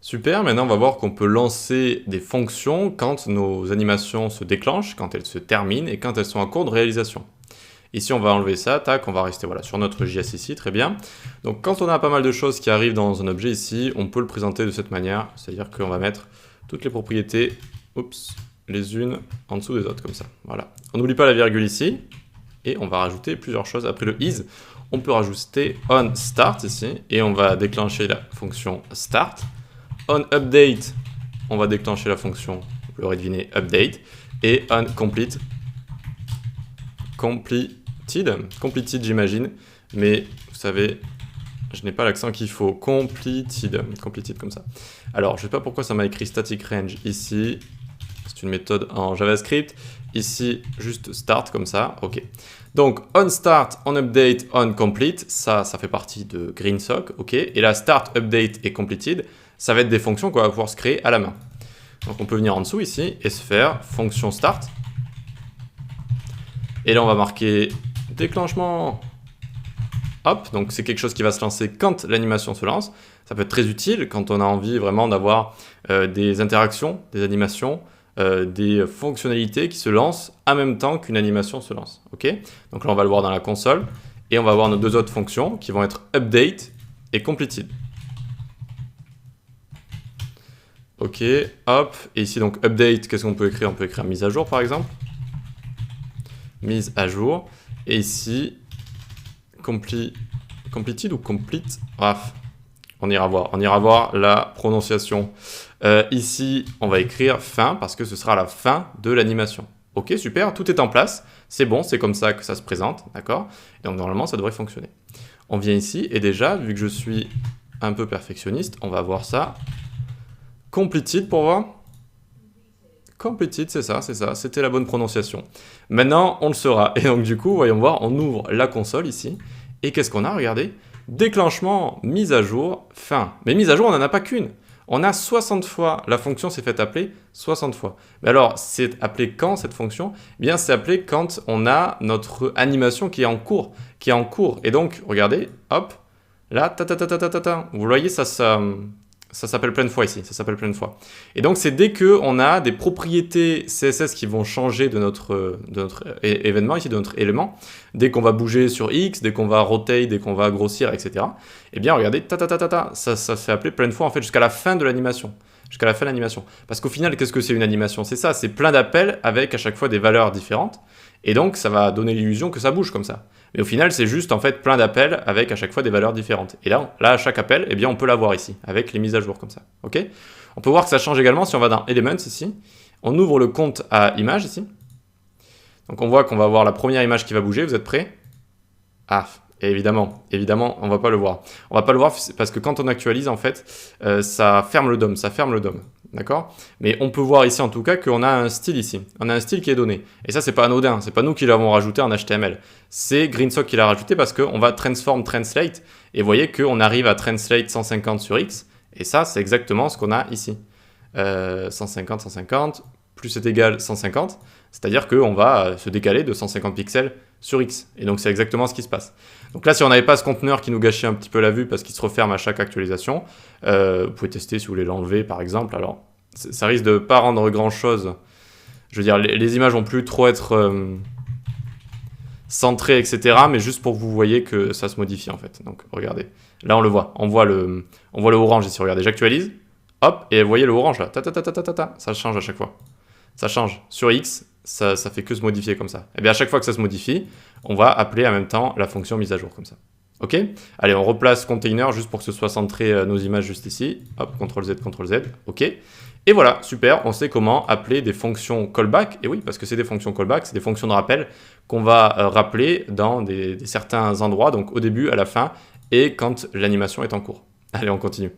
Super, maintenant on va voir qu'on peut lancer des fonctions quand nos animations se déclenchent, quand elles se terminent et quand elles sont en cours de réalisation. Ici on va enlever ça, tac, on va rester voilà, sur notre JS ici, très bien. Donc quand on a pas mal de choses qui arrivent dans un objet ici, on peut le présenter de cette manière, c'est-à-dire qu'on va mettre toutes les propriétés, oups, les unes en dessous des autres, comme ça, voilà. On n'oublie pas la virgule ici, et on va rajouter plusieurs choses. Après le is, on peut rajouter onStart ici, et on va déclencher la fonction start. OnUpdate, on va déclencher la fonction, vous l'aurez deviné, update, et onComplete, completed j'imagine, mais vous savez, je n'ai pas l'accent qu'il faut, completed comme ça. Alors, je ne sais pas pourquoi ça m'a écrit static range ici, c'est une méthode en JavaScript, ici juste start comme ça, ok. Donc onStart, onUpdate, onComplete, ça fait partie de GreenSock, ok. Et la start, update et completed, ça va être des fonctions qu'on va pouvoir se créer à la main. Donc on peut venir en dessous ici et se faire fonction start. Et là on va marquer déclenchement. Hop, donc c'est quelque chose qui va se lancer quand l'animation se lance. Ça peut être très utile quand on a envie vraiment d'avoir des interactions, des animations, des fonctionnalités qui se lancent en même temps qu'une animation se lance. Ok, donc là on va le voir dans la console et on va voir nos deux autres fonctions qui vont être update et completed. Ok, hop, et ici donc update, qu'est-ce qu'on peut écrire? On peut écrire mise à jour par exemple. Mise à jour. Et ici, completed ou complete? Bref, on ira voir la prononciation. Ici, on va écrire fin parce que ce sera la fin de l'animation. Ok, super, tout est en place. C'est bon, c'est comme ça que ça se présente, d'accord? Donc normalement, ça devrait fonctionner. On vient ici et déjà, vu que je suis un peu perfectionniste, on va voir ça. Completed pour voir. Completed, c'est ça, c'était la bonne prononciation. Maintenant, on le saura. Et donc du coup, voyons voir, on ouvre la console ici. Et qu'est-ce qu'on a? Regardez. Déclenchement, mise à jour, fin. Mais mise à jour, on n'en a pas qu'une. On a 60 fois, la fonction s'est fait appeler 60 fois. Mais alors, c'est appelé quand cette fonction? Eh bien, c'est appelé quand on a notre animation qui est en cours. Et donc, regardez, hop, là, vous voyez, ça s'appelle plein de fois ici, ça s'appelle plein de fois. Et donc, c'est dès qu'on a des propriétés CSS qui vont changer de notre événement, ici, de notre élément, dès qu'on va bouger sur X, dès qu'on va rotate, dès qu'on va grossir, etc. Eh bien, regardez, ça se fait appeler plein de fois, en fait, jusqu'à la fin de l'animation. Jusqu'à la fin de l'animation. Parce qu'au final, qu'est-ce que c'est une animation? C'est ça, c'est plein d'appels avec à chaque fois des valeurs différentes. Et donc, ça va donner l'illusion que ça bouge comme ça. Mais au final, c'est juste en fait plein d'appels avec à chaque fois des valeurs différentes. Et là, à chaque appel, eh bien, on peut l'avoir ici, avec les mises à jour comme ça. Ok? On peut voir que ça change également si on va dans Elements ici. On ouvre le compte à image ici. Donc on voit qu'on va avoir la première image qui va bouger. Vous êtes prêts? Ah, et évidemment, on va pas le voir. On va pas le voir parce que quand on actualise, en fait, ça ferme le DOM, d'accord? Mais on peut voir ici en tout cas qu'on a un style ici. On a un style qui est donné. Et ça, c'est pas anodin. C'est pas nous qui l'avons rajouté en HTML. C'est GreenSock qui l'a rajouté parce qu'on va transform translate. Et vous voyez qu'on arrive à translate 150 sur X. Et ça, c'est exactement ce qu'on a ici. 150, 150, plus c'est égal 150. C'est-à-dire qu'on va se décaler de 150 pixels sur X. Et donc, c'est exactement ce qui se passe. Donc là, si on n'avait pas ce conteneur qui nous gâchait un petit peu la vue parce qu'il se referme à chaque actualisation, vous pouvez tester si vous voulez l'enlever, par exemple. Alors, ça risque de ne pas rendre grand-chose. Je veux dire, les images vont plus trop être centrées, etc. Mais juste pour que vous voyez que ça se modifie, en fait. Donc, regardez. Là, on le voit. On voit le orange ici. Regardez, j'actualise. Hop, et vous voyez le orange là. Ça change à chaque fois. Ça change. Sur X, ça fait que se modifier comme ça. Et bien à chaque fois que ça se modifie, on va appeler en même temps la fonction mise à jour comme ça. Ok? Allez, on replace container juste pour que ce soit centré nos images juste ici. Hop, CTRL Z. Ok. Et voilà, super, on sait comment appeler des fonctions callback. Et oui, parce que c'est des fonctions callback, c'est des fonctions de rappel qu'on va rappeler dans certains endroits, donc au début, à la fin, et quand l'animation est en cours. Allez, on continue.